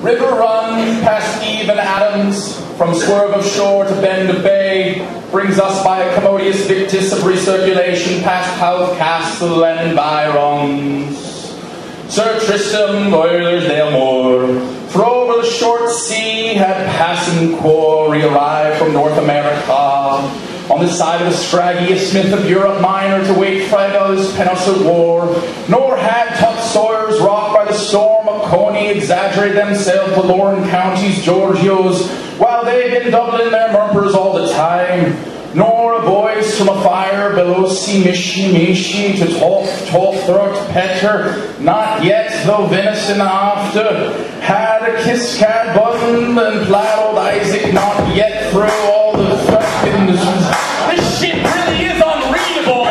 River run past Eve and Adams, from swerve of shore to bend of bay, brings us by a commodious victus of recirculation past Howth Castle and environs. Sir Tristram, Boilersdale Moor, for over the short sea had passing quarry arrived from North America. On the side of the scraggiest smith of Europe minor to wait Fredo's penultimate war, nor had tough sawyers rocked by the storm of Coney exaggerated themselves to Lorne County's Georgios, while they been doubling their murmurs all the time. Nor a voice from a fire below see mishi to talk throat petter, not yet though venison after, had a kiss cat button and ploughed Isaac not yet through all the fucking... This shit really is unreadable!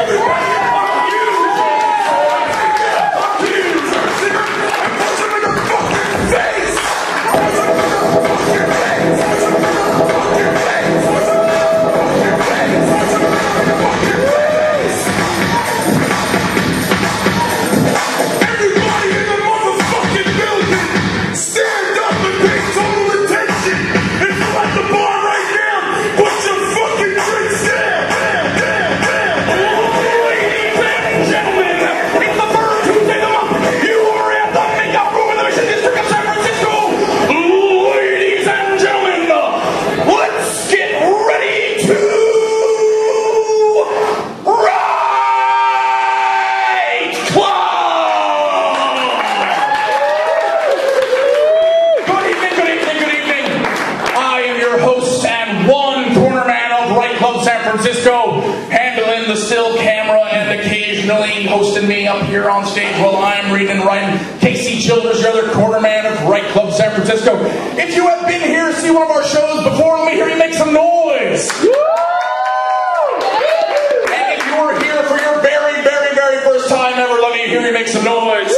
Hosting me up here on stage while I'm reading and writing. Casey Childers, your other corner man of Right Club San Francisco. If you have been here to see one of our shows before, let me hear you make some noise. And if you were here for your very, very, very first time ever, let me hear you make some noise.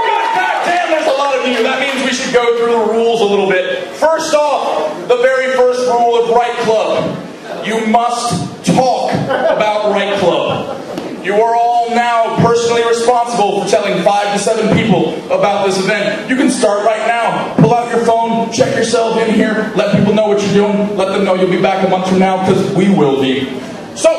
God damn, there's a lot of you. That means we should go through the rules a little bit. First off, the very first rule of Right Club. You must talk about Right Club. You are all now personally responsible for telling 5 to 7 people about this event. You can start right now. Pull out your phone, check yourself in here, let people know what you're doing, let them know you'll be back a month from now, because we will be. So,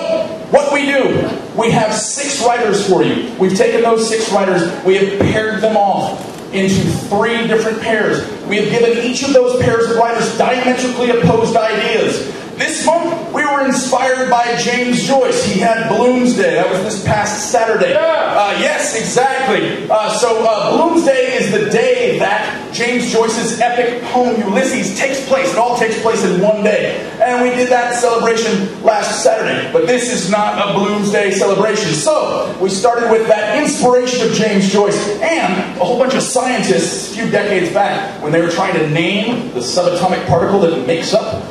what we do, we have 6 writers for you. We've taken those 6 writers, we have paired them off into 3 different pairs. We have given each of those pairs of writers diametrically opposed ideas. This month, we were inspired by James Joyce. He had Bloomsday. That was this past Saturday. Yes, exactly. So Bloomsday is the day that James Joyce's epic poem Ulysses takes place. It all takes place in one day. And we did that celebration last Saturday. But this is not a Bloomsday celebration. So we started with that inspiration of James Joyce and a whole bunch of scientists a few decades back when they were trying to name the subatomic particle that makes up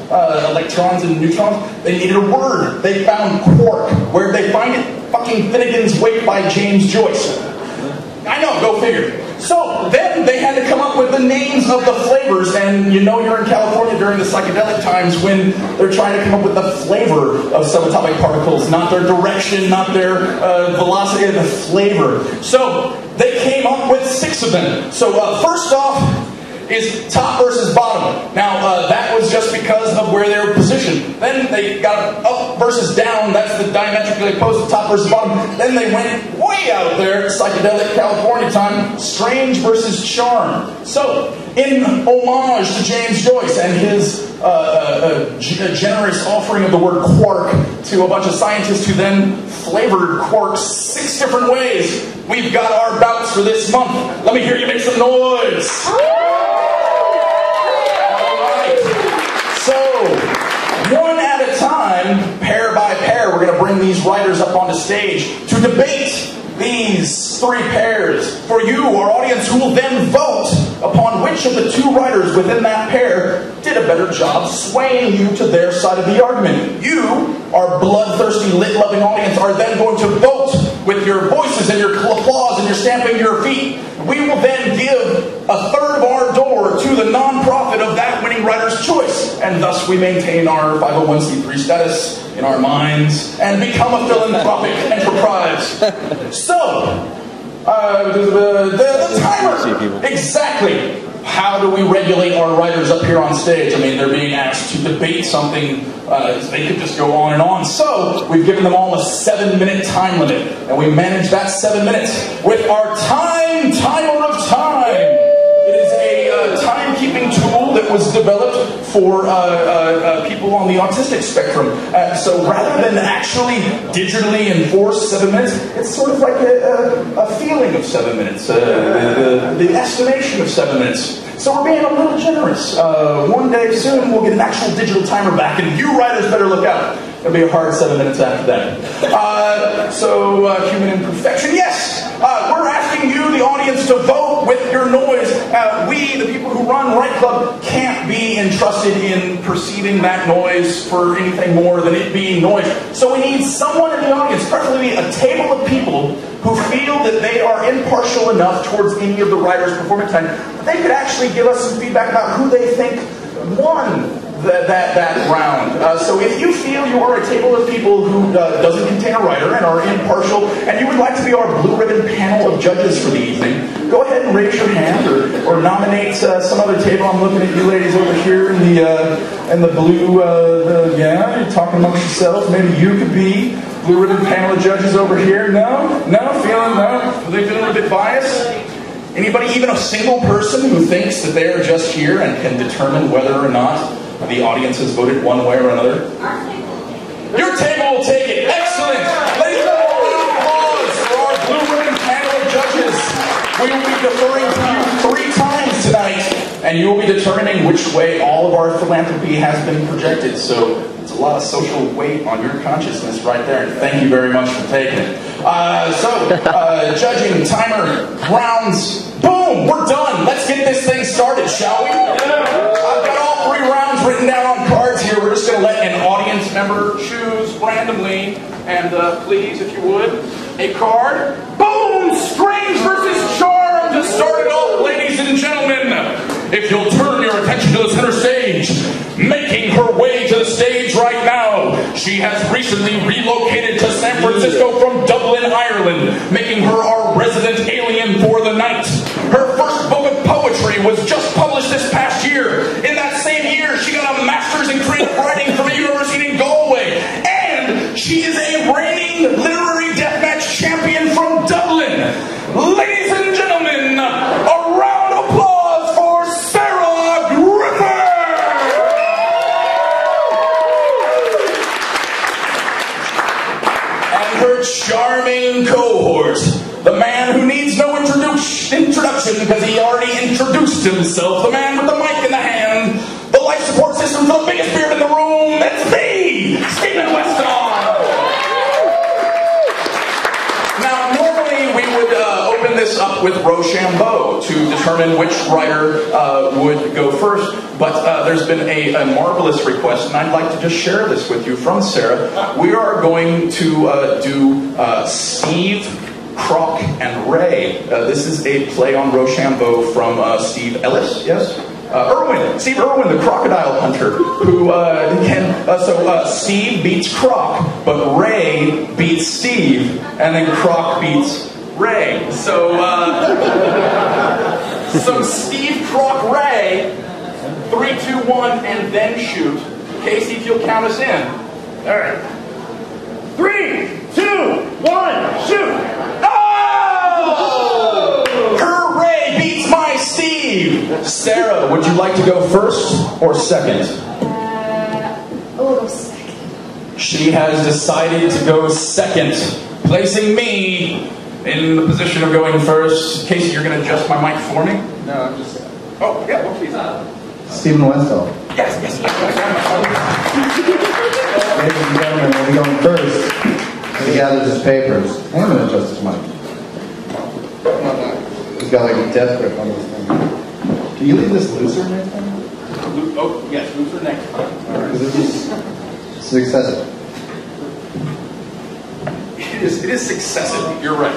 electrons and neutrons. They needed a word. They found quark. Where'd they find it? Fucking Finnegan's Wake by James Joyce. I know, go figure. So then they had to come up with the names of the flavors, and you know you're in California during the psychedelic times when they're trying to come up with the flavor of subatomic particles, not their direction, not their velocity, the flavor. So they came up with 6 of them. So first off is top versus bottom. Now, that was just because of where they were positioned. Then they got up versus down. That's the diametrically opposed to top versus bottom. Then they went way out there, psychedelic California time, strange versus charm. So, in homage to James Joyce and his generous offering of the word quark to a bunch of scientists who then flavored quarks 6 different ways, we've got our bouts for this month. Let me hear you make some noise. So, one at a time, pair by pair, we're going to bring these writers up onto stage to debate these 3 pairs for you, our audience, who will then vote upon which of the 2 writers within that pair did a better job swaying you to their side of the argument. You, our bloodthirsty, lit-loving audience, are then going to vote with your voices and your applause and your stamping your feet. We will then give a third of our door to the non-profit of that winning writer's choice, and thus we maintain our 501c3 status in our minds and become a philanthropic enterprise. So, The timer. Exactly. How do we regulate our writers up here on stage? I mean, they're being asked to debate something. They could just go on and on. So we've given them all a 7-minute time limit, and we manage that 7 minutes with our timer of time. It is a timekeeping tool that was developed for people on the autistic spectrum. So rather than actually digitally enforce 7 minutes, it's sort of like a feeling of 7 minutes, the estimation of 7 minutes. So we're being a little generous. One day soon we'll get an actual digital timer back, and you writers better look out. It'll be a hard 7 minutes after that. Human imperfection. Yes, we're asking you, the audience, to vote with your noise. We, the people who run Right Club, can't be entrusted in perceiving that noise for anything more than it being noise. So we need someone in the audience, preferably a table of people, who feel that they are impartial enough towards any of the writers' performance time that they could actually give us some feedback about who they think won that round. So if you feel you are a table of people who doesn't contain a writer and are impartial, and you would like to be our blue ribbon panel of judges for the evening, go ahead and raise your hand or nominate some other table. I'm looking at you ladies over here in the blue. Yeah, you're talking amongst yourselves. Maybe you could be blue ribbon panel of judges over here. No, feeling no. Are they feeling a bit biased? Anybody, even a single person who thinks that they are just here and can determine whether or not the audience has voted one way or another? Your table will take it. Excellent. Ladies and gentlemen, applause for our blue ribbon panel of judges. We will be deferring to you 3 times tonight, and you will be determining which way all of our philanthropy has been projected. So it's a lot of social weight on your consciousness right there. And thank you very much for taking it. Judging, timer, rounds, boom, we're done. Let's get this thing started, shall we? I've got all 3 rounds written down on cards here. We're just going to let an audience member choose randomly. And please, if you would, a card. Boom! Strange versus Charm to start it off, ladies and gentlemen. If you'll turn your attention to the center stage, making her way to the stage right now, she has recently relocated to San Francisco from Dublin, Ireland, making her our resident alien for the night. Her first book of poetry was just published this past year. In that same year, she got a master's in creative writing from a university in Galway. And she is a reigning literary deathmatch champion from Dublin. Ladies and gentlemen, a round of applause for Sarah Griffin! And her charming cohort, the man who needs no introduction because he already introduced himself, the man with the mic in the hand, the life support system for the biggest beard in the room, it's me, Stephen Westall! Now, normally we would open this up with Rochambeau to determine which writer would go first, but there's been a marvelous request, and I'd like to just share this with you from Sarah. We are going to do Steve, Croc, and Ray. This is a play on Rochambeau from Steve Ellis, yes? Steve Irwin, the crocodile hunter, who Steve beats Croc, but Ray beats Steve, and then Croc beats Ray. So Steve, Croc, Ray, 3, 2, 1, and then shoot. Casey, if you'll count us in. All right. 3, 2, 1, shoot! Her Ray beats my Steve! Sarah, would you like to go first or second? I'll go second. She has decided to go second, placing me in the position of going first. Casey, you're going to adjust my mic for me? No, I'm just... Oh, yeah, what please? Stephen Westall. Yes. Ladies and gentlemen, we'll be going first. He gathers his papers. I'm going to adjust his mic. He's got like a death grip on this thing. Can you leave this looser next time? Oh, yes, looser next time. Alright, because it's excessive. It is successive, you're right.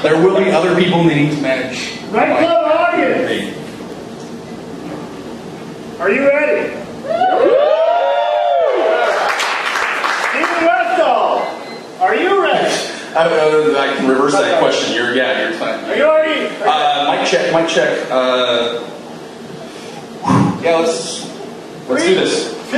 There will be other people needing to manage. Right Club audience! Are you ready? Stephen Westall, are you ready? I can reverse that question. You're fine. Are you ready? Mic check, mic check. Yeah, let's do this. 2,